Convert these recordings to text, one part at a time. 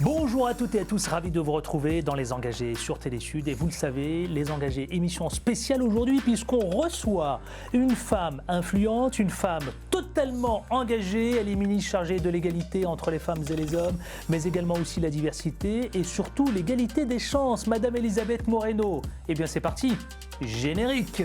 Bonjour à toutes et à tous, ravi de vous retrouver dans Les Engagés sur Télésud. Et vous le savez, Les Engagés, émission spéciale aujourd'hui puisqu'on reçoit une femme influente, une femme totalement engagée. Elle est ministre chargée de l'égalité entre les femmes et les hommes, mais également aussi la diversité et surtout l'égalité des chances. Madame Elisabeth Moreno. Eh bien c'est parti, générique.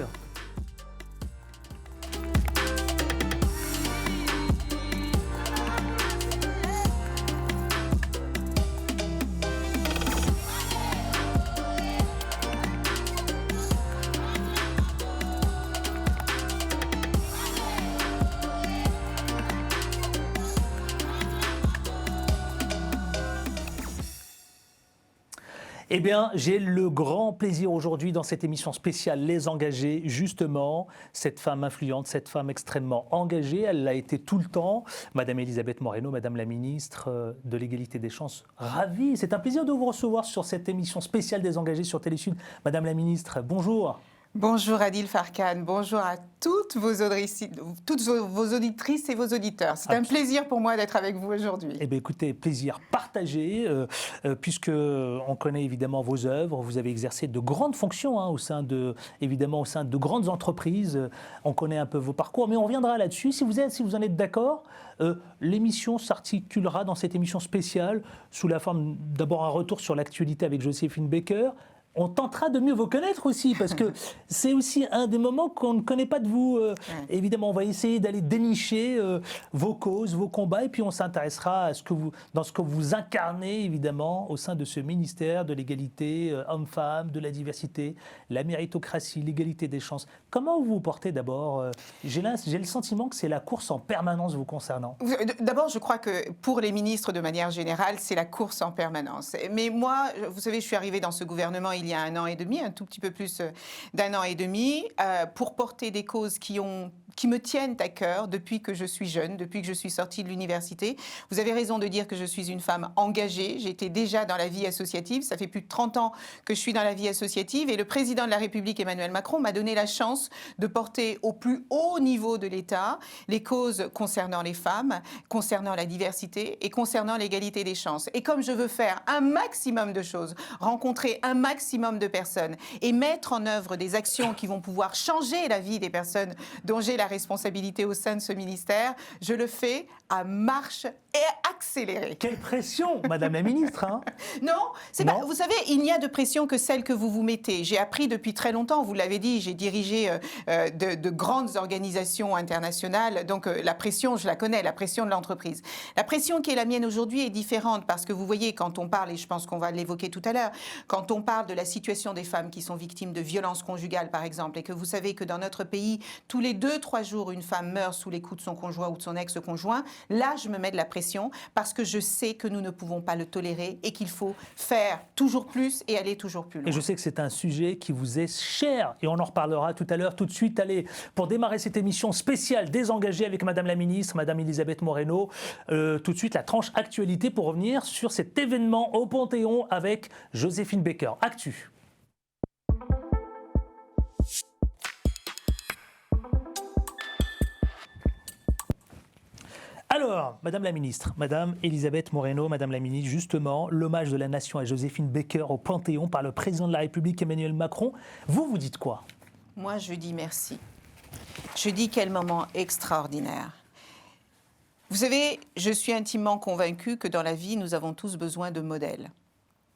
Eh bien, j'ai le grand plaisir aujourd'hui dans cette émission spéciale Les Engagés, justement, cette femme influente, cette femme extrêmement engagée, elle l'a été tout le temps, Madame Elisabeth Moreno, Madame la ministre de l'égalité des chances, ravie. C'est un plaisir de vous recevoir sur cette émission spéciale des Engagés sur Télésud. Madame la ministre, bonjour. Bonjour Adil Farkan, bonjour à toutes vos auditrices et vos auditeurs. C'est un plaisir pour moi d'être avec vous aujourd'hui. Eh bien écoutez, plaisir partagé, puisque on connaît évidemment vos œuvres, vous avez exercé de grandes fonctions au sein de grandes entreprises, on connaît un peu vos parcours, mais on reviendra là-dessus. Si vous en êtes d'accord, l'émission s'articulera dans cette émission spéciale sous la forme d'abord un retour sur l'actualité avec Joséphine Baker. On tentera de mieux vous connaître aussi, parce que c'est aussi un des moments qu'on ne connaît pas de vous. Évidemment, on va essayer d'aller dénicher vos causes, vos combats, et puis on s'intéressera à ce que vous incarnez, évidemment, au sein de ce ministère de l'égalité homme-femme, de la diversité, la méritocratie, l'égalité des chances. Comment vous vous portez d'abord ? J'ai le sentiment que c'est la course en permanence vous concernant. D'abord, je crois que pour les ministres, de manière générale, c'est la course en permanence. Mais moi, vous savez, je suis arrivée dans ce gouvernement il y a 1 an et demi, un tout petit peu plus d'1 an et demi, pour porter des causes qui me tiennent à cœur depuis que je suis jeune, depuis que je suis sortie de l'université. Vous avez raison de dire que je suis une femme engagée. J'étais déjà dans la vie associative. Ça fait plus de 30 ans que je suis dans la vie associative. Et le président de la République, Emmanuel Macron, m'a donné la chance de porter au plus haut niveau de l'État les causes concernant les femmes, concernant la diversité et concernant l'égalité des chances. Et comme je veux faire un maximum de choses, rencontrer un maximum de personnes et mettre en œuvre des actions qui vont pouvoir changer la vie des personnes dont j'ai la responsabilité au sein de ce ministère, je le fais à marche et accélérée. Quelle pression, Madame la ministre, hein? Non, pas, vous savez, il n'y a de pression que celle que vous vous mettez. J'ai appris depuis très longtemps, vous l'avez dit, j'ai dirigé de grandes organisations internationales, donc la pression, je la connais, la pression de l'entreprise. La pression qui est la mienne aujourd'hui est différente parce que vous voyez, quand on parle, et je pense qu'on va l'évoquer tout à l'heure, quand on parle de la situation des femmes qui sont victimes de violences conjugales, par exemple, et que vous savez que dans notre pays, tous les 2-3 jours, une femme meurt sous les coups de son conjoint ou de son ex-conjoint, là, je me mets de la pression parce que je sais que nous ne pouvons pas le tolérer et qu'il faut faire toujours plus et aller toujours plus loin. Et je sais que c'est un sujet qui vous est cher et on en reparlera tout à l'heure. Tout de suite, allez, pour démarrer cette émission spéciale des Engagés avec Madame la ministre, Madame Elisabeth Moreno, tout de suite la tranche actualité pour revenir sur cet événement au Panthéon avec Joséphine Baker. Actu. Alors, Madame la ministre, Madame Elisabeth Moreno, Madame la ministre, justement, l'hommage de la nation à Joséphine Baker au Panthéon par le président de la République Emmanuel Macron. Vous dites quoi ? Moi, je dis merci. Je dis quel moment extraordinaire. Vous savez, je suis intimement convaincue que dans la vie, nous avons tous besoin de modèles.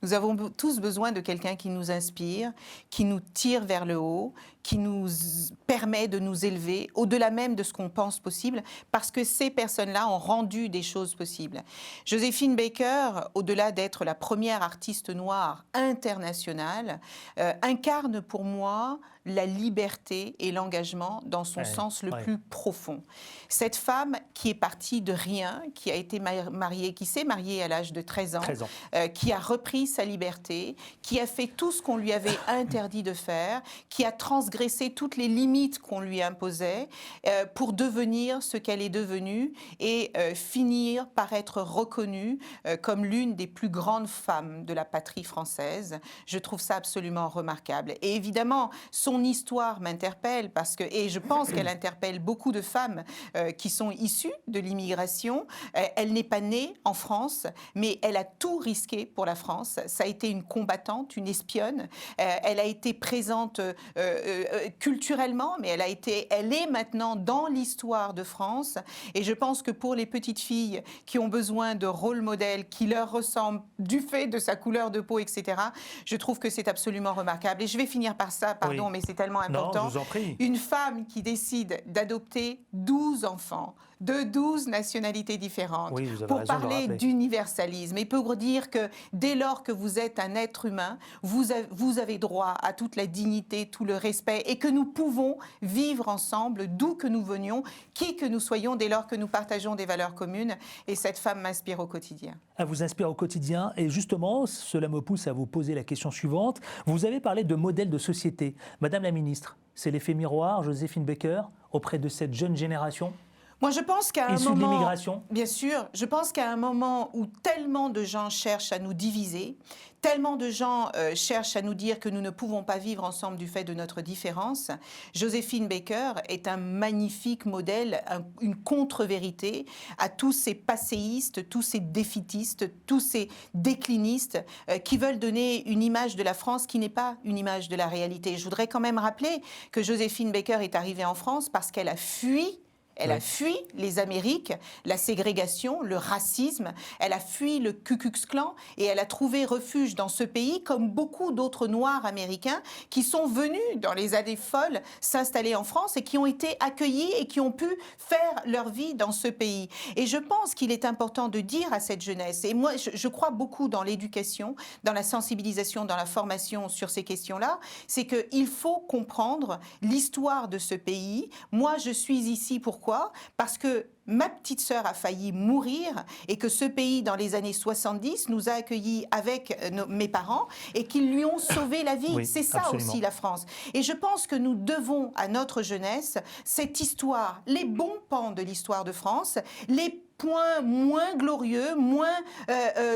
Nous avons tous besoin de quelqu'un qui nous inspire, qui nous tire vers le haut, qui nous permet de nous élever au-delà même de ce qu'on pense possible, parce que ces personnes-là ont rendu des choses possibles. Joséphine Baker, au-delà d'être la première artiste noire internationale, incarne pour moi la liberté et l'engagement dans son sens le plus profond. Cette femme qui est partie de rien, qui a été mariée, qui s'est mariée à l'âge de 13 ans. Qui a repris sa liberté, qui a fait tout ce qu'on lui avait interdit de faire, qui a transgressé toutes les limites qu'on lui imposait pour devenir ce qu'elle est devenue et finir par être reconnue comme l'une des plus grandes femmes de la patrie française. Je trouve ça absolument remarquable. Et évidemment, son son histoire m'interpelle parce que, et je pense qu'elle interpelle beaucoup de femmes qui sont issues de l'immigration. Elle n'est pas née en France, mais elle a tout risqué pour la France. Ça a été une combattante, une espionne. Elle a été présente culturellement, mais elle est maintenant dans l'histoire de France. Et je pense que pour les petites filles qui ont besoin de rôle modèles qui leur ressemblent du fait de sa couleur de peau, etc., je trouve que c'est absolument remarquable. Et je vais finir par ça, pardon, Oui. mais c'est tellement important. Non, je vous en prie. Une femme qui décide d'adopter 12 enfants de 12 nationalités différentes, Oui, vous avez pour raison de le parler rappeler. d'universalisme et pour dire que dès lors que vous êtes un être humain, vous avez droit à toute la dignité, tout le respect et que nous pouvons vivre ensemble d'où que nous venions, qui que nous soyons, dès lors que nous partageons des valeurs communes. Et cette femme m'inspire au quotidien. Elle vous inspire au quotidien et justement, cela me pousse à vous poser la question suivante. Vous avez parlé de modèle de société. Madame la ministre, c'est l'effet miroir, Joséphine Baker, auprès de cette jeune génération Moi, je pense qu'à un issue de moment, l'immigration? bien sûr, je pense qu'à un moment où tellement de gens cherchent à nous diviser, tellement de gens cherchent à nous dire que nous ne pouvons pas vivre ensemble du fait de notre différence, Joséphine Baker est un magnifique modèle, une contre-vérité à tous ces passéistes, tous ces défaitistes, tous ces déclinistes qui veulent donner une image de la France qui n'est pas une image de la réalité. Je voudrais quand même rappeler que Joséphine Baker est arrivée en France parce qu'elle a fui. Elle a fui les Amériques, la ségrégation, le racisme. Elle a fui le Ku Klux Klan et elle a trouvé refuge dans ce pays comme beaucoup d'autres Noirs américains qui sont venus dans les années folles s'installer en France et qui ont été accueillis et qui ont pu faire leur vie dans ce pays. Et je pense qu'il est important de dire à cette jeunesse, et moi je crois beaucoup dans l'éducation, dans la sensibilisation, dans la formation sur ces questions-là, c'est qu'il faut comprendre l'histoire de ce pays. Moi je suis ici, pourquoi ? Parce que ma petite sœur a failli mourir et que ce pays, dans les années 70, nous a accueillis avec mes parents et qu'ils lui ont sauvé la vie. Oui, c'est ça absolument. aussi la France. Et je pense que nous devons à notre jeunesse cette histoire, les bons pans de l'histoire de France, les points moins glorieux, moins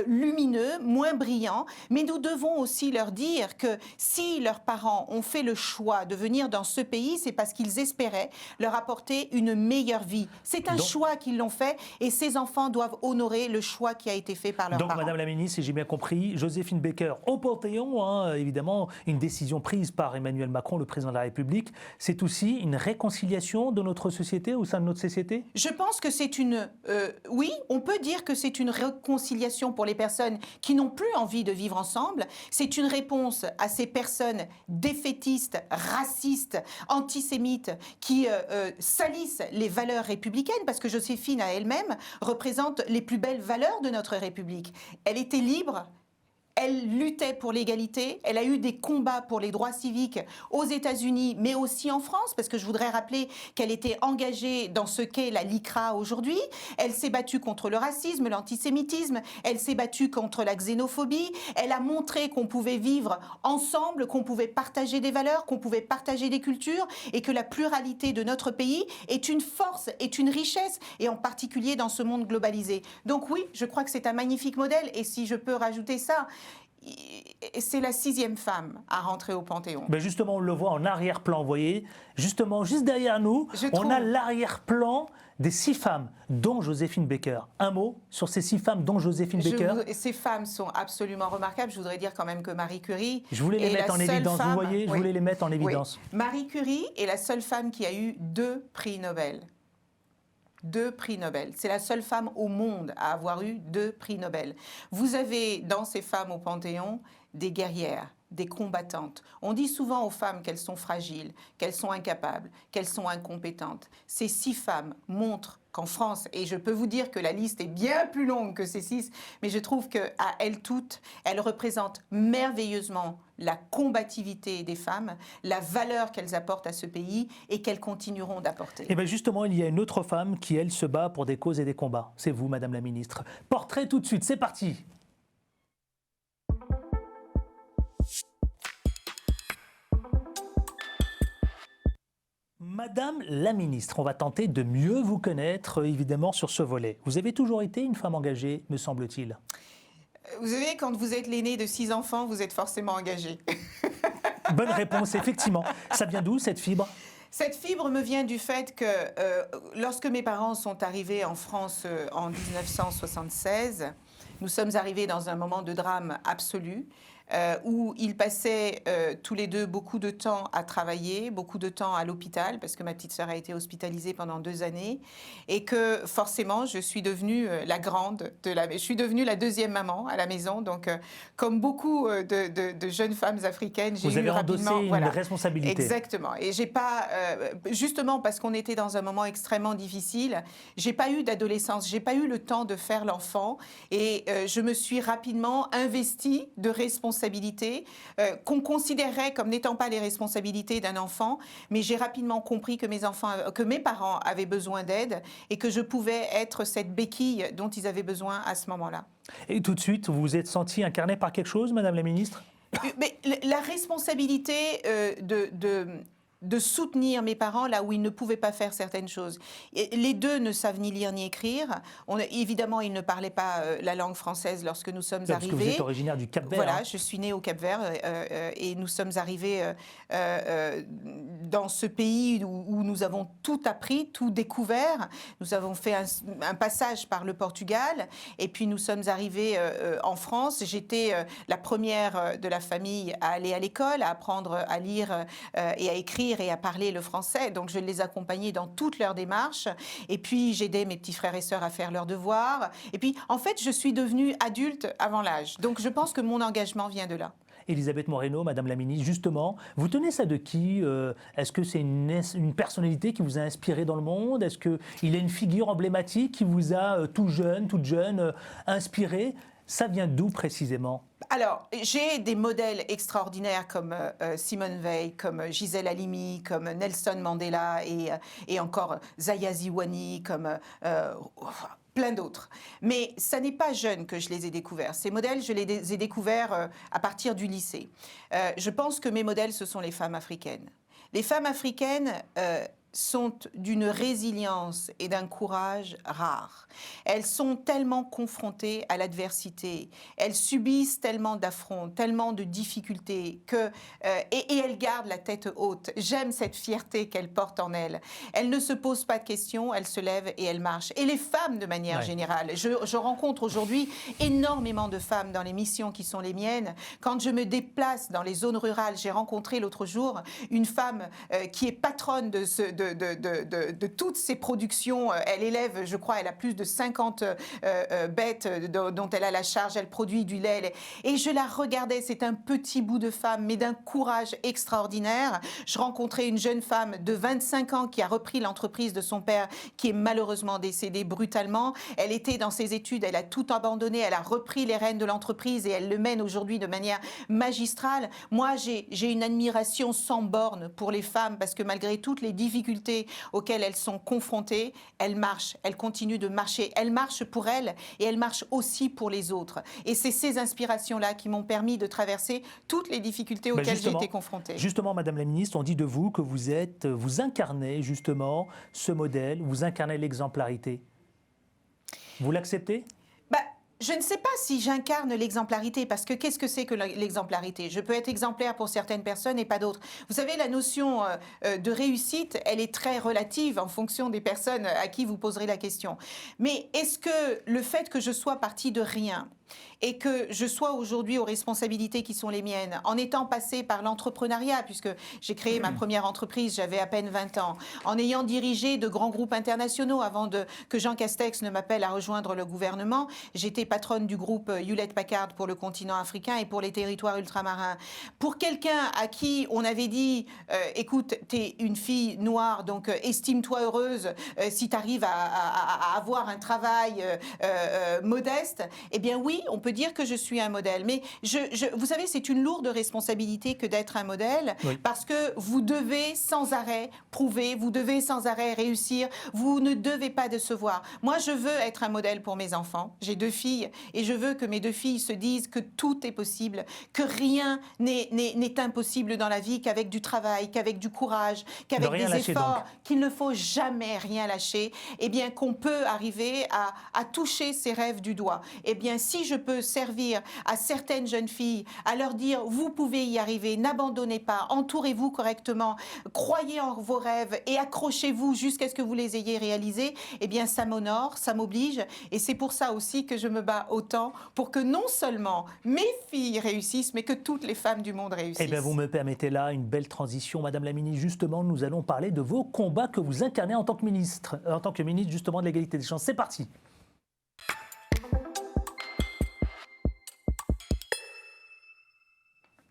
lumineux, moins brillants, mais nous devons aussi leur dire que si leurs parents ont fait le choix de venir dans ce pays, c'est parce qu'ils espéraient leur apporter une meilleure vie. C'est un choix qu'ils l'ont fait et ces enfants doivent honorer le choix qui a été fait par leurs parents. Donc, Madame la Ministre, si j'ai bien compris, Joséphine Baker au Panthéon, évidemment, une décision prise par Emmanuel Macron, le président de la République, c'est aussi une réconciliation de notre société, au sein de notre société? Je pense que c'est une... oui, on peut dire que c'est une réconciliation pour les personnes qui n'ont plus envie de vivre ensemble. C'est une réponse à ces personnes défaitistes, racistes, antisémites, qui salissent les valeurs républicaines, parce que Joséphine, à elle-même, représente les plus belles valeurs de notre République. Elle était libre. Elle luttait pour l'égalité, elle a eu des combats pour les droits civiques aux États-Unis, mais aussi en France, parce que je voudrais rappeler qu'elle était engagée dans ce qu'est la LICRA aujourd'hui. Elle s'est battue contre le racisme, l'antisémitisme, elle s'est battue contre la xénophobie, elle a montré qu'on pouvait vivre ensemble, qu'on pouvait partager des valeurs, qu'on pouvait partager des cultures, et que la pluralité de notre pays est une force, est une richesse, et en particulier dans ce monde globalisé. Donc oui, je crois que c'est un magnifique modèle, et si je peux rajouter ça, c'est la 6e femme à rentrer au Panthéon. Ben justement, on le voit en arrière-plan, vous voyez. Justement, juste derrière nous, on a l'arrière-plan des 6 femmes, dont Joséphine Baker. Un mot sur ces 6 femmes, dont Joséphine Baker. Ces femmes sont absolument remarquables. Je voudrais dire quand même que Marie Curie... Je voulais les mettre en évidence, vous voyez, je voulais les mettre en évidence. Oui. Marie Curie est la seule femme qui a eu 2 prix Nobel. 2 prix Nobel. C'est la seule femme au monde à avoir eu 2 prix Nobel. Vous avez dans ces femmes au Panthéon des guerrières, des combattantes. On dit souvent aux femmes qu'elles sont fragiles, qu'elles sont incapables, qu'elles sont incompétentes. Ces 6 femmes montrent qu'en France, et je peux vous dire que la liste est bien plus longue que ces 6, mais je trouve qu'à elles toutes, elles représentent merveilleusement la combativité des femmes, la valeur qu'elles apportent à ce pays et qu'elles continueront d'apporter. Et bien justement, il y a une autre femme qui, elle, se bat pour des causes et des combats. C'est vous, Madame la Ministre. Portrait tout de suite, c'est parti. Madame la Ministre, on va tenter de mieux vous connaître, évidemment, sur ce volet. Vous avez toujours été une femme engagée, me semble-t-il. Vous savez, quand vous êtes l'aîné de 6 enfants, vous êtes forcément engagé. Bonne réponse, effectivement. Ça vient d'où, cette fibre? Cette fibre me vient du fait que lorsque mes parents sont arrivés en France en 1976, nous sommes arrivés dans un moment de drame absolu. Où ils passaient tous les deux beaucoup de temps à travailler, beaucoup de temps à l'hôpital, parce que ma petite sœur a été hospitalisée pendant 2 années, et que forcément, je suis devenue la grande, je suis devenue la deuxième maman à la maison. Donc, comme beaucoup de jeunes femmes africaines, j'ai eu rapidement... Vous avez endossé une responsabilité. Exactement. Et j'ai pas... justement, parce qu'on était dans un moment extrêmement difficile, j'ai pas eu d'adolescence, j'ai pas eu le temps de faire l'enfant, et je me suis rapidement investie de responsabilité qu'on considérait comme n'étant pas les responsabilités d'un enfant, mais j'ai rapidement compris que mes parents avaient besoin d'aide et que je pouvais être cette béquille dont ils avaient besoin à ce moment-là. Et tout de suite, vous vous êtes sentie incarnée par quelque chose, Madame la Ministre? Mais la responsabilité de soutenir mes parents là où ils ne pouvaient pas faire certaines choses. Et les deux ne savent ni lire ni écrire. Évidemment, ils ne parlaient pas la langue française lorsque nous sommes arrivés. Parce que vous êtes originaire du Cap-Vert. Voilà, je suis née au Cap-Vert et nous sommes arrivés dans ce pays où nous avons tout appris, tout découvert. Nous avons fait un passage par le Portugal et puis nous sommes arrivés en France. J'étais la première de la famille à aller à l'école, à apprendre à lire et à écrire et à parler le français. Donc, je les accompagnais dans toutes leurs démarches. Et puis, j'aidais mes petits frères et sœurs à faire leurs devoirs. Et puis, en fait, je suis devenue adulte avant l'âge. Donc, je pense que mon engagement vient de là. Elisabeth Moreno, Madame la Ministre, justement, vous tenez ça de qui? Est-ce que c'est une personnalité qui vous a inspiré dans le monde? Est-ce qu'il est une figure emblématique qui vous a, toute jeune, inspiré? Ça vient d'où précisément? Alors, j'ai des modèles extraordinaires comme Simone Veil, comme Gisèle Halimi, comme Nelson Mandela et encore Zaya Ziwani, comme plein d'autres. Mais ça n'est pas jeune que je les ai découverts. Ces modèles, je les ai découverts à partir du lycée. Je pense que mes modèles, ce sont les femmes africaines. Les femmes africaines sont d'une résilience et d'un courage rares. Elles sont tellement confrontées à l'adversité, elles subissent tellement d'affronts, tellement de difficultés, et elles gardent la tête haute. J'aime cette fierté qu'elles portent en elles. Elles ne se posent pas de questions, elles se lèvent et elles marchent. Et les femmes de manière générale, je rencontre aujourd'hui énormément de femmes dans les missions qui sont les miennes. Quand je me déplace dans les zones rurales, j'ai rencontré l'autre jour une femme qui est patronne de toutes ces productions. Elle élève, je crois, elle a plus de 50 bêtes dont elle a la charge, elle produit du lait. Et je la regardais, c'est un petit bout de femme, mais d'un courage extraordinaire. Je rencontrais une jeune femme de 25 ans qui a repris l'entreprise de son père, qui est malheureusement décédé brutalement. Elle était dans ses études, elle a tout abandonné, elle a repris les rênes de l'entreprise et elle le mène aujourd'hui de manière magistrale. Moi, j'ai une admiration sans borne pour les femmes parce que malgré toutes les difficultés auxquelles elles sont confrontées, elles marchent, elles continuent de marcher. Elles marchent pour elles et elles marchent aussi pour les autres. Et c'est ces inspirations-là qui m'ont permis de traverser toutes les difficultés auxquelles j'ai été confrontée. Justement, Madame la Ministre, on dit de vous que vous incarnez justement ce modèle, vous incarnez l'exemplarité. Vous l'acceptez ? Je ne sais pas si j'incarne l'exemplarité, parce que qu'est-ce que c'est que l'exemplarité? Je peux être exemplaire pour certaines personnes et pas d'autres. Vous savez, la notion de réussite, elle est très relative en fonction des personnes à qui vous poserez la question. Mais est-ce que le fait que je sois partie de rien et que je sois aujourd'hui aux responsabilités qui sont les miennes, en étant passée par l'entrepreneuriat, puisque j'ai créé ma première entreprise, j'avais à peine 20 ans, en ayant dirigé de grands groupes internationaux avant que Jean Castex ne m'appelle à rejoindre le gouvernement, j'étais patronne du groupe Hewlett-Packard pour le continent africain et pour les territoires ultramarins. Pour quelqu'un à qui on avait dit écoute, t'es une fille noire, donc estime-toi heureuse si tu arrives à avoir un travail modeste, eh bien oui, on peut dire que je suis un modèle. Mais vous savez, c'est une lourde responsabilité que d'être un modèle, parce que vous devez sans arrêt prouver, vous devez sans arrêt réussir, vous ne devez pas décevoir. Moi, je veux être un modèle pour mes enfants. J'ai 2 filles et je veux que mes 2 filles se disent que tout est possible, que rien n'est impossible dans la vie, qu'avec du travail, qu'avec du courage, qu'avec des efforts, qu'il ne faut jamais rien lâcher, eh bien qu'on peut arriver à toucher ses rêves du doigt. Eh bien, si si je peux servir à certaines jeunes filles, à leur dire vous pouvez y arriver, n'abandonnez pas, entourez-vous correctement, croyez en vos rêves et accrochez-vous jusqu'à ce que vous les ayez réalisés, eh bien ça m'honore, ça m'oblige et c'est pour ça aussi que je me bats autant pour que non seulement mes filles réussissent, mais que toutes les femmes du monde réussissent. Eh bien, vous me permettez là une belle transition, Madame la Ministre. Justement, nous allons parler de vos combats que vous incarnez en tant que ministre justement de l'égalité des chances. C'est parti.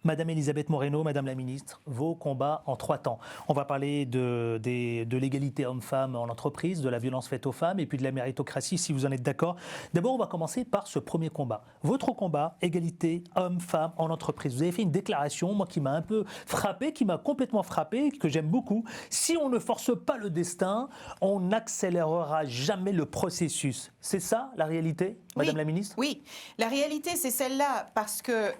Madame Elisabeth Moreno, Madame la Ministre, vos combats en 3 temps. On va parler de l'égalité homme-femme en entreprise, de la violence faite aux femmes et puis de la méritocratie, si vous en êtes d'accord. D'abord, on va commencer par ce premier combat. Votre combat, égalité homme-femme en entreprise. Vous avez fait une déclaration, moi, qui m'a un peu frappé, qui m'a complètement frappé, que j'aime beaucoup. Si on ne force pas le destin, on n'accélérera jamais le processus. C'est ça, la réalité, Madame la Ministre ? Oui, la réalité, c'est celle-là, parce que,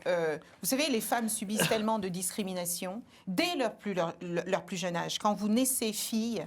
vous savez, les femmes subissent tellement de discrimination dès leur plus jeune âge. Quand vous naissez fille,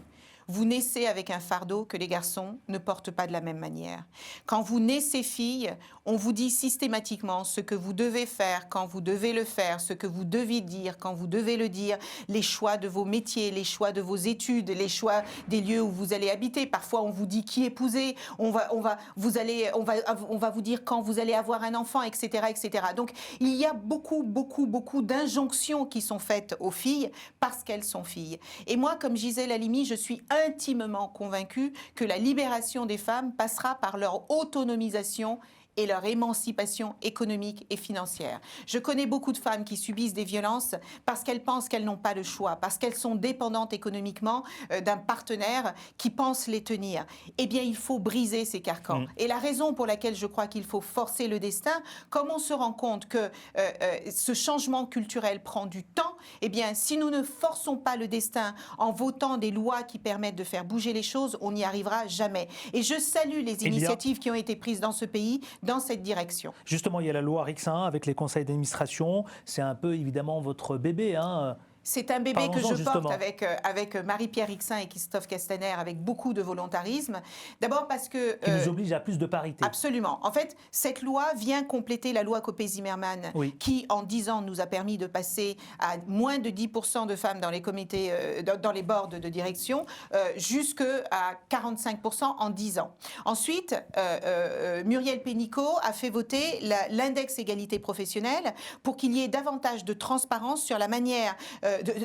vous naissez avec un fardeau que les garçons ne portent pas de la même manière. Quand vous naissez fille, on vous dit systématiquement ce que vous devez faire, quand vous devez le faire, ce que vous devez dire, quand vous devez le dire, les choix de vos métiers, les choix de vos études, les choix des lieux où vous allez habiter. Parfois, on vous dit qui épouser, on va vous dire quand vous allez avoir un enfant, etc., etc. Donc, il y a beaucoup d'injonctions qui sont faites aux filles parce qu'elles sont filles. Et moi, comme Gisèle Halimi, je suis intimement convaincue que la libération des femmes passera par leur autonomisation et leur émancipation économique et financière. Je connais beaucoup de femmes qui subissent des violences parce qu'elles pensent qu'elles n'ont pas le choix, parce qu'elles sont dépendantes économiquement d'un partenaire qui pense les tenir. Eh bien, il faut briser ces carcans. Et la raison pour laquelle je crois qu'il faut forcer le destin, comme on se rend compte que ce changement culturel prend du temps, eh bien, si nous ne forçons pas le destin en votant des lois qui permettent de faire bouger les choses, on n'y arrivera jamais. Et je salue les initiatives qui ont été prises dans ce pays dans cette direction. Justement, il y a la loi Rixin avec les conseils d'administration. C'est un peu évidemment votre bébé, hein. C'est un bébé que je porte avec Marie-Pierre Rixin et Christophe Castaner avec beaucoup de volontarisme. D'abord parce que... Qui nous oblige à plus de parité. Absolument. En fait, cette loi vient compléter la loi Copé-Zimmermann qui, en 10 ans, nous a permis de passer à moins de 10% de femmes dans les comités, dans les boards de direction, jusqu'à 45% en 10 ans. Ensuite, Muriel Pénicaud a fait voter l'index égalité professionnelle pour qu'il y ait davantage de transparence sur la manière...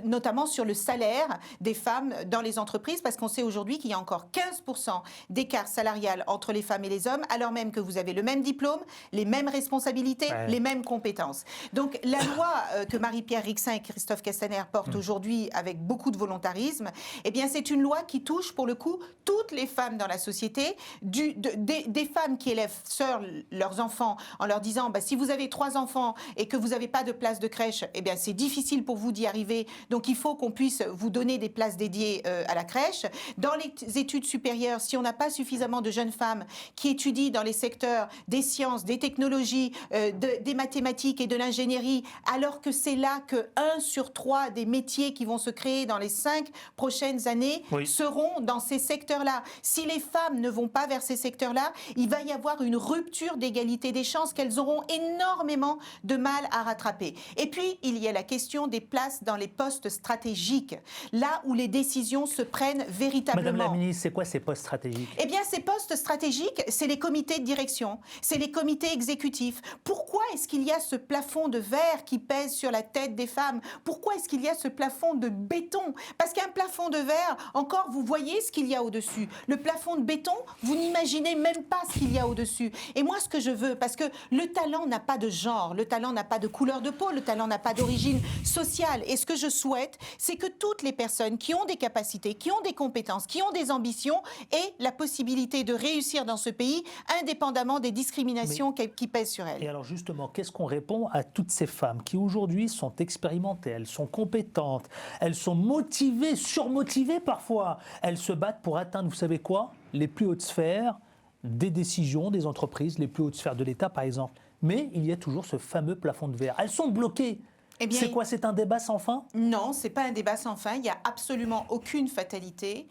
notamment sur le salaire des femmes dans les entreprises, parce qu'on sait aujourd'hui qu'il y a encore 15% d'écart salarial entre les femmes et les hommes, alors même que vous avez le même diplôme, les mêmes responsabilités, les mêmes compétences. Donc la loi que Marie-Pierre Rixin et Christophe Castaner portent aujourd'hui avec beaucoup de volontarisme, eh bien c'est une loi qui touche pour le coup toutes les femmes dans la société, des femmes qui élèvent seules leurs enfants en leur disant si vous avez 3 enfants et que vous n'avez pas de place de crèche, eh bien c'est difficile pour vous d'y arriver. Donc il faut qu'on puisse vous donner des places dédiées à la crèche. Dans les études supérieures, si on n'a pas suffisamment de jeunes femmes qui étudient dans les secteurs des sciences, des technologies, des mathématiques et de l'ingénierie, alors que c'est là que 1 sur 3 des métiers qui vont se créer dans les 5 prochaines années seront dans ces secteurs-là. Si les femmes ne vont pas vers ces secteurs-là, il va y avoir une rupture d'égalité des chances qu'elles auront énormément de mal à rattraper. Et puis, il y a la question des places dans les postes stratégiques, là où les décisions se prennent véritablement. Madame la Ministre, c'est quoi ces postes stratégiques ? Eh bien, ces postes stratégiques, c'est les comités de direction, c'est les comités exécutifs. Pourquoi est-ce qu'il y a ce plafond de verre qui pèse sur la tête des femmes ? Pourquoi est-ce qu'il y a ce plafond de béton ? Parce qu'un plafond de verre, encore, vous voyez ce qu'il y a au-dessus. Le plafond de béton, vous n'imaginez même pas ce qu'il y a au-dessus. Et moi, ce que je veux, parce que le talent n'a pas de genre, le talent n'a pas de couleur de peau, le talent n'a pas d'origine sociale. Et ce que je souhaite, c'est que toutes les personnes qui ont des capacités, qui ont des compétences, qui ont des ambitions aient la possibilité de réussir dans ce pays, indépendamment des discriminations qui pèsent sur elles. Et alors justement, qu'est-ce qu'on répond à toutes ces femmes qui aujourd'hui sont expérimentées, elles sont compétentes, elles sont motivées, surmotivées parfois, elles se battent pour atteindre, vous savez quoi, les plus hautes sphères des décisions des entreprises, les plus hautes sphères de l'État par exemple. Mais il y a toujours ce fameux plafond de verre. Elles sont bloquées. Eh bien, C'est quoi, c'est un débat sans fin? Non, ce n'est pas un débat sans fin. Il n'y a absolument aucune fatalité.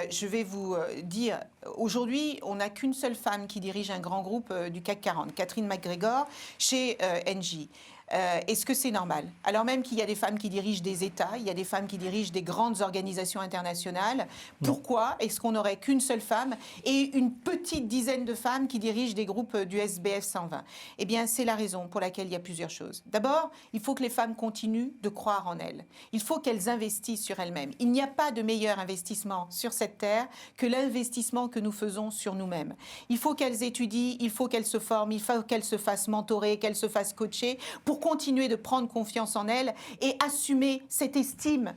Je vais vous dire, aujourd'hui, on n'a qu'une seule femme qui dirige un grand groupe du CAC 40, Catherine McGregor, chez Engie. Est-ce que c'est normal? Alors même qu'il y a des femmes qui dirigent des États, il y a des femmes qui dirigent des grandes organisations internationales, pourquoi est-ce qu'on n'aurait qu'une seule femme et une petite dizaine de femmes qui dirigent des groupes du SBF 120? Eh bien, c'est la raison pour laquelle il y a plusieurs choses. D'abord, il faut que les femmes continuent de croire en elles. Il faut qu'elles investissent sur elles-mêmes. Il n'y a pas de meilleur investissement sur cette terre que l'investissement que nous faisons sur nous-mêmes. Il faut qu'elles étudient, il faut qu'elles se forment, il faut qu'elles se fassent mentorer, qu'elles se fassent coacher pour continuer de prendre confiance en elles et assumer cette estime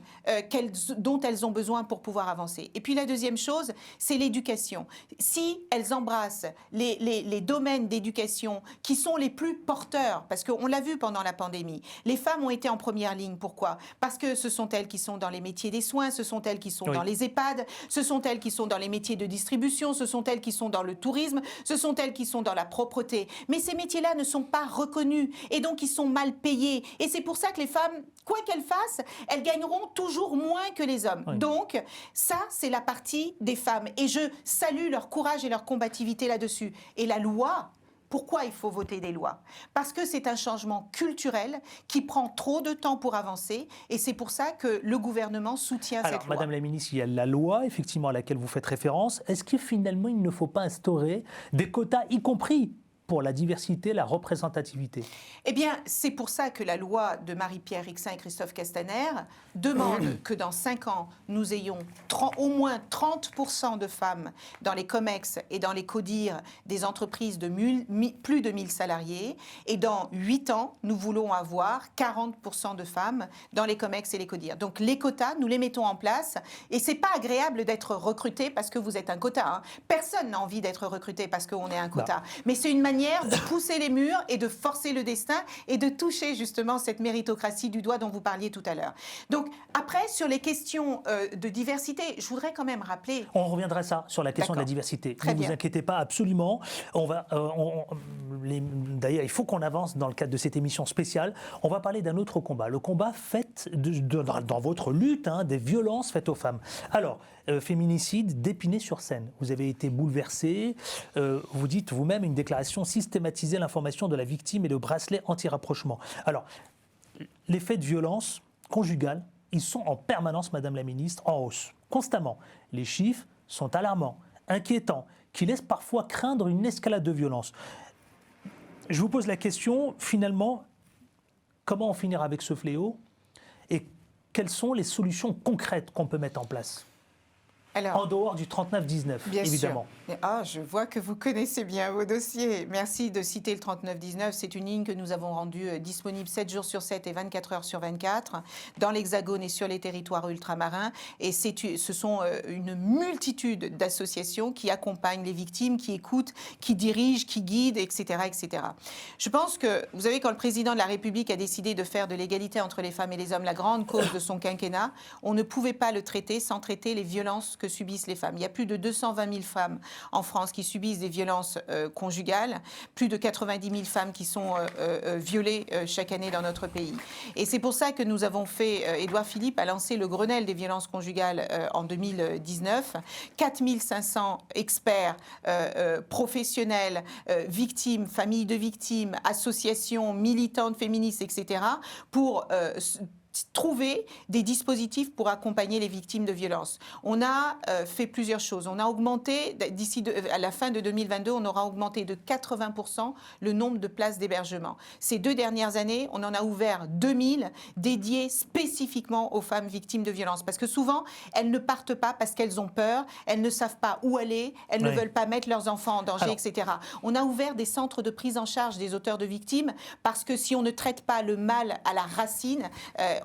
dont elles ont besoin pour pouvoir avancer. Et puis la deuxième chose, c'est l'éducation. Si elles embrassent les domaines d'éducation qui sont les plus porteurs, parce qu'on l'a vu pendant la pandémie, les femmes ont été en première ligne. Pourquoi? Parce que ce sont elles qui sont dans les métiers des soins, ce sont elles qui sont dans les EHPAD, ce sont elles qui sont dans les métiers de distribution, ce sont elles qui sont dans le tourisme, ce sont elles qui sont dans la propreté. Mais ces métiers-là ne sont pas reconnus et donc ils sont mal payés. Et c'est pour ça que les femmes, quoi qu'elles fassent, elles gagneront toujours moins que les hommes. Oui. Donc ça, c'est la partie des femmes. Et je salue leur courage et leur combativité là-dessus. Et la loi... Pourquoi il faut voter des lois? Parce que c'est un changement culturel qui prend trop de temps pour avancer et c'est pour ça que le gouvernement soutient cette loi. Madame la ministre, il y a la loi, effectivement, à laquelle vous faites référence. Est-ce que finalement, il ne faut pas instaurer des quotas, y compris pour la diversité, la représentativité? Eh bien, c'est pour ça que la loi de Marie-Pierre Rixain et Christophe Castaner demande que dans 5 ans, nous ayons au moins 30% de femmes dans les COMEX et dans les CODIR des entreprises de plus de 1000 salariés. Et dans 8 ans, nous voulons avoir 40% de femmes dans les COMEX et les CODIR. Donc les quotas, nous les mettons en place. Et c'est pas agréable d'être recruté parce que vous êtes un quota. Hein. Personne n'a envie d'être recruté parce qu'on est un quota. Non. Mais c'est une manière de pousser les murs et de forcer le destin et de toucher justement cette méritocratie du doigt dont vous parliez tout à l'heure. Donc après, sur les questions de diversité, je voudrais quand même rappeler... On reviendra ça sur la question de la diversité. Très ne vous inquiétez pas, absolument. D'ailleurs, il faut qu'on avance dans le cadre de cette émission spéciale. On va parler d'un autre combat, le combat fait dans votre lutte des violences faites aux femmes. Alors, féminicide d'Épinay-sur-Seine. Vous avez été bouleversé. Vous dites vous-même une déclaration: systématiser l'information de la victime et le bracelet anti-rapprochement. Alors, les faits de violence conjugale, ils sont en permanence, Madame la Ministre, en hausse, constamment. Les chiffres sont alarmants, inquiétants, qui laissent parfois craindre une escalade de violence. Je vous pose la question, finalement, comment en finir avec ce fléau et quelles sont les solutions concrètes qu'on peut mettre en place? Alors, en dehors du 39-19, évidemment. Sûr. Ah, je vois que vous connaissez bien vos dossiers. Merci de citer le 39-19. C'est une ligne que nous avons rendue disponible 7 jours sur 7 et 24 heures sur 24 dans l'Hexagone et sur les territoires ultramarins. Et ce sont une multitude d'associations qui accompagnent les victimes, qui écoutent, qui dirigent, qui guident, etc., etc. Je pense que, vous savez, quand le président de la République a décidé de faire de l'égalité entre les femmes et les hommes la grande cause de son quinquennat, on ne pouvait pas le traiter sans traiter les violences que subissent les femmes. Il y a plus de 220 000 femmes en France qui subissent des violences conjugales, plus de 90 000 femmes qui sont violées chaque année dans notre pays. Et c'est pour ça que nous avons fait, Édouard Philippe a lancé le Grenelle des violences conjugales en 2019. 4 500 experts professionnels, victimes, familles de victimes, associations militantes féministes, etc., pour trouver des dispositifs pour accompagner les victimes de violences. On a fait plusieurs choses. On a augmenté, à la fin de 2022, on aura augmenté de 80% le nombre de places d'hébergement. Ces 2 dernières années, on en a ouvert 2000 dédiés spécifiquement aux femmes victimes de violences. Parce que souvent, elles ne partent pas parce qu'elles ont peur, elles ne savent pas où aller, elles ne veulent pas mettre leurs enfants en danger, etc. On a ouvert des centres de prise en charge des auteurs de victimes parce que si on ne traite pas le mal à la racine,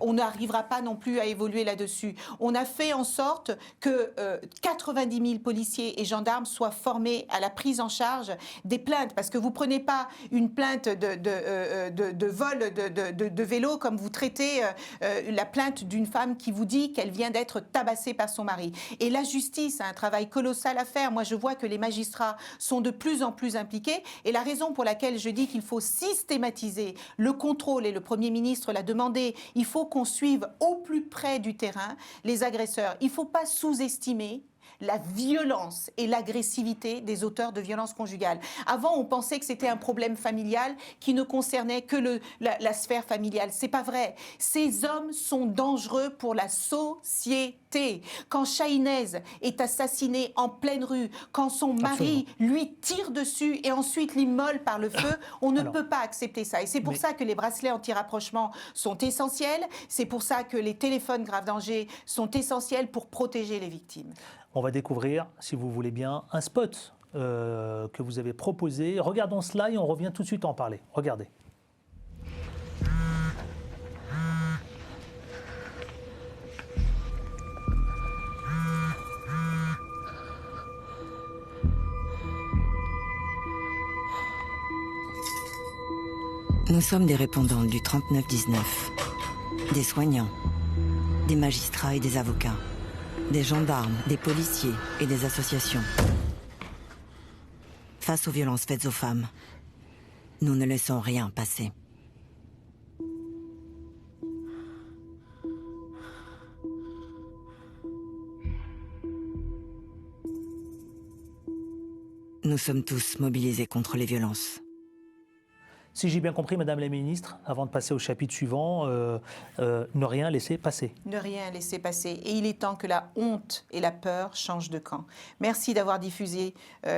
on n'arrivera pas non plus à évoluer là-dessus. On a fait en sorte que 90 000 policiers et gendarmes soient formés à la prise en charge des plaintes, parce que vous ne prenez pas une plainte de vol de vélo comme vous traitez la plainte d'une femme qui vous dit qu'elle vient d'être tabassée par son mari. Et la justice a un travail colossal à faire. Moi, je vois que les magistrats sont de plus en plus impliqués, et la raison pour laquelle je dis qu'il faut systématiser le contrôle, et le Premier ministre l'a demandé, il faut qu'on suive au plus près du terrain les agresseurs. Il ne faut pas sous-estimer la violence et l'agressivité des auteurs de violences conjugales. Avant, on pensait que c'était un problème familial qui ne concernait que la sphère familiale. C'est pas vrai. Ces hommes sont dangereux pour la société. Quand Chahinez est assassinée en pleine rue, quand son mari lui tire dessus et ensuite l'immole par le feu, on ne peut pas accepter ça. Et c'est pour ça que les bracelets anti-rapprochement sont essentiels. C'est pour ça que les téléphones grave danger sont essentiels pour protéger les victimes. On va découvrir, si vous voulez bien, un spot que vous avez proposé. Regardons cela et on revient tout de suite en parler. Regardez. Nous sommes des répondants du 3919, des soignants, des magistrats et des avocats, des gendarmes, des policiers et des associations. Face aux violences faites aux femmes, nous ne laissons rien passer. Nous sommes tous mobilisés contre les violences. Si j'ai bien compris, Madame la Ministre, avant de passer au chapitre suivant, ne rien laisser passer. Ne rien laisser passer. Et il est temps que la honte et la peur changent de camp. Merci d'avoir diffusé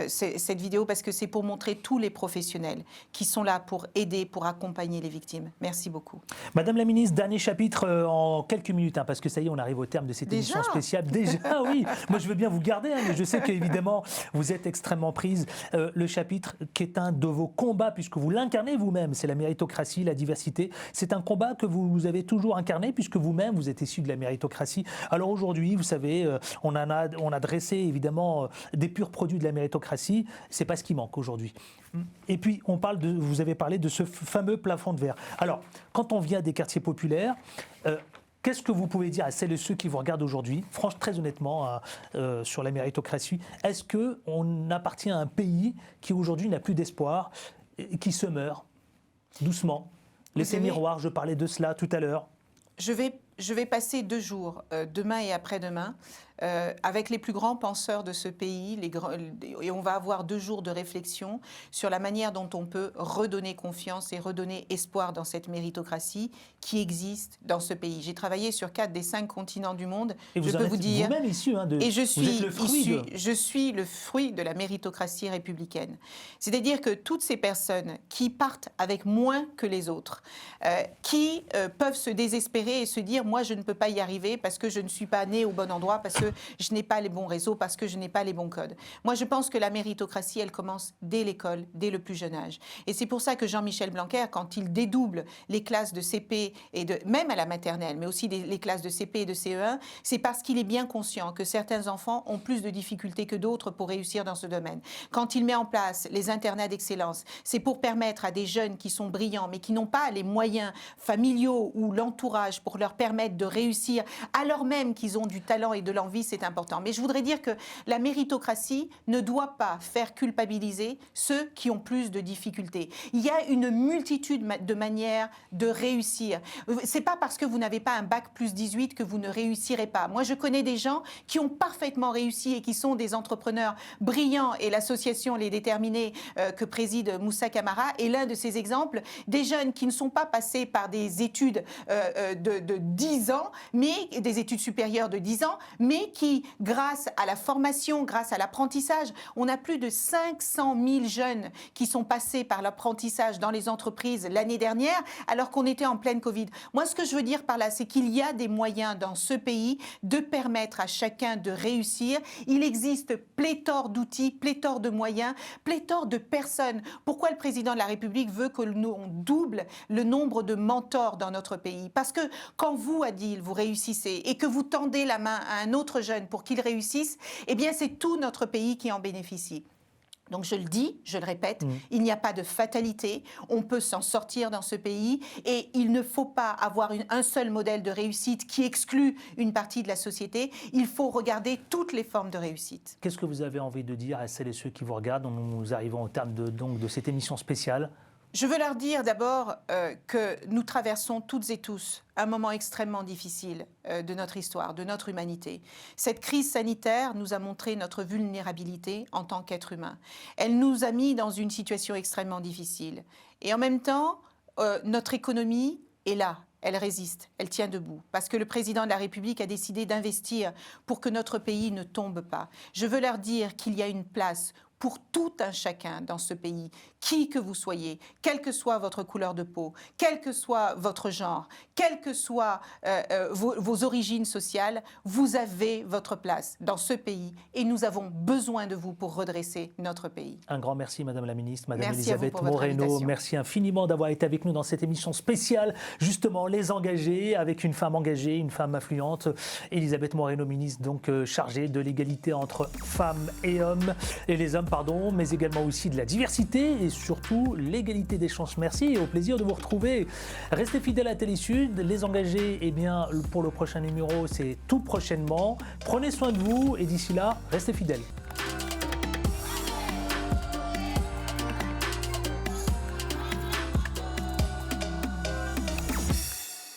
cette vidéo, parce que c'est pour montrer tous les professionnels qui sont là pour aider, pour accompagner les victimes. Merci beaucoup. Madame la Ministre, dernier chapitre en quelques minutes, parce que ça y est, on arrive au terme de cette émission spéciale. Déjà, oui. Moi, je veux bien vous garder, mais je sais qu'évidemment, vous êtes extrêmement prise. Le chapitre qui est un de vos combats, puisque vous l'incarnez vous-même, c'est la méritocratie, la diversité. C'est un combat que vous avez toujours incarné, puisque vous-même, vous êtes issu de la méritocratie. Alors aujourd'hui, vous savez, on a dressé évidemment des purs produits de la méritocratie. C'est pas ce qui manque aujourd'hui. Et puis, vous avez parlé de ce fameux plafond de verre. Alors, quand on vient des quartiers populaires, qu'est-ce que vous pouvez dire à celles et ceux qui vous regardent aujourd'hui, franchement, très honnêtement, sur la méritocratie? Est-ce qu'on appartient à un pays qui aujourd'hui n'a plus d'espoir, qui se meurt doucement? L'effet miroir, je parlais de cela tout à l'heure. Je vais passer 2 jours, demain et après-demain, avec les plus grands penseurs de ce pays, et on va avoir 2 jours de réflexion sur la manière dont on peut redonner confiance et redonner espoir dans cette méritocratie qui existe dans ce pays. J'ai travaillé sur 4 des 5 continents du monde. Et je peux vous dire, vous-même issu de. Et je suis le fruit de la méritocratie républicaine. C'est-à-dire que toutes ces personnes qui partent avec moins que les autres, qui peuvent se désespérer et se dire, moi je ne peux pas y arriver parce que je ne suis pas né au bon endroit, parce que je n'ai pas les bons réseaux, parce que je n'ai pas les bons codes. Moi, je pense que la méritocratie, elle commence dès l'école, dès le plus jeune âge. Et c'est pour ça que Jean-Michel Blanquer, quand il dédouble les classes de CP, même à la maternelle, mais aussi les classes de CP et de CE1, c'est parce qu'il est bien conscient que certains enfants ont plus de difficultés que d'autres pour réussir dans ce domaine. Quand il met en place les internats d'excellence, c'est pour permettre à des jeunes qui sont brillants, mais qui n'ont pas les moyens familiaux ou l'entourage pour leur permettre de réussir, alors même qu'ils ont du talent et de l'envie, c'est important. Mais je voudrais dire que la méritocratie ne doit pas faire culpabiliser ceux qui ont plus de difficultés. Il y a une multitude de manières de réussir. C'est pas parce que vous n'avez pas un bac plus 18 que vous ne réussirez pas. Moi, je connais des gens qui ont parfaitement réussi et qui sont des entrepreneurs brillants, et l'association Les Déterminés que préside Moussa Camara est l'un de ces exemples. Des jeunes qui ne sont pas passés par des études de 10 10 ans, mais des études supérieures de 10 ans, mais qui, grâce à la formation, grâce à l'apprentissage, on a plus de 500 000 jeunes qui sont passés par l'apprentissage dans les entreprises l'année dernière, alors qu'on était en pleine Covid. Moi, ce que je veux dire par là, c'est qu'il y a des moyens dans ce pays de permettre à chacun de réussir. Il existe pléthore d'outils, pléthore de moyens, pléthore de personnes. Pourquoi le président de la République veut que l'on double le nombre de mentors dans notre pays? Parce que quand vous, Adil, vous réussissez et que vous tendez la main à un autre jeune pour qu'il réussisse, eh bien, c'est tout notre pays qui en bénéficie. Donc je le dis, je le répète, il n'y a pas de fatalité, on peut s'en sortir dans ce pays et il ne faut pas avoir un seul modèle de réussite qui exclut une partie de la société, il faut regarder toutes les formes de réussite. Qu'est-ce que vous avez envie de dire à celles et ceux qui vous regardent? Nous arrivons au terme de cette émission spéciale. Je veux leur dire d'abord que nous traversons toutes et tous un moment extrêmement difficile de notre histoire, de notre humanité. Cette crise sanitaire nous a montré notre vulnérabilité en tant qu'être humain. Elle nous a mis dans une situation extrêmement difficile. Et en même temps, notre économie est là. Elle résiste, elle tient debout, parce que le président de la République a décidé d'investir pour que notre pays ne tombe pas. Je veux leur dire qu'il y a une place pour tout un chacun dans ce pays, qui que vous soyez, quelle que soit votre couleur de peau, quel que soit votre genre, quelles que soient vos origines sociales, vous avez votre place dans ce pays et nous avons besoin de vous pour redresser notre pays. Un grand merci, Madame la Ministre, Madame Merci Elisabeth Moreno. Merci infiniment d'avoir été avec nous dans cette émission spéciale, justement, les engagés, avec une femme engagée, une femme influente. Elisabeth Moreno, ministre donc chargée de l'égalité entre femmes et hommes, et les hommes, pardon, mais également aussi de la diversité et surtout l'égalité des chances. Merci et au plaisir de vous retrouver. Restez fidèles à Télésud. Les engagés, eh bien, pour le prochain numéro, c'est tout prochainement. Prenez soin de vous et d'ici là, restez fidèles.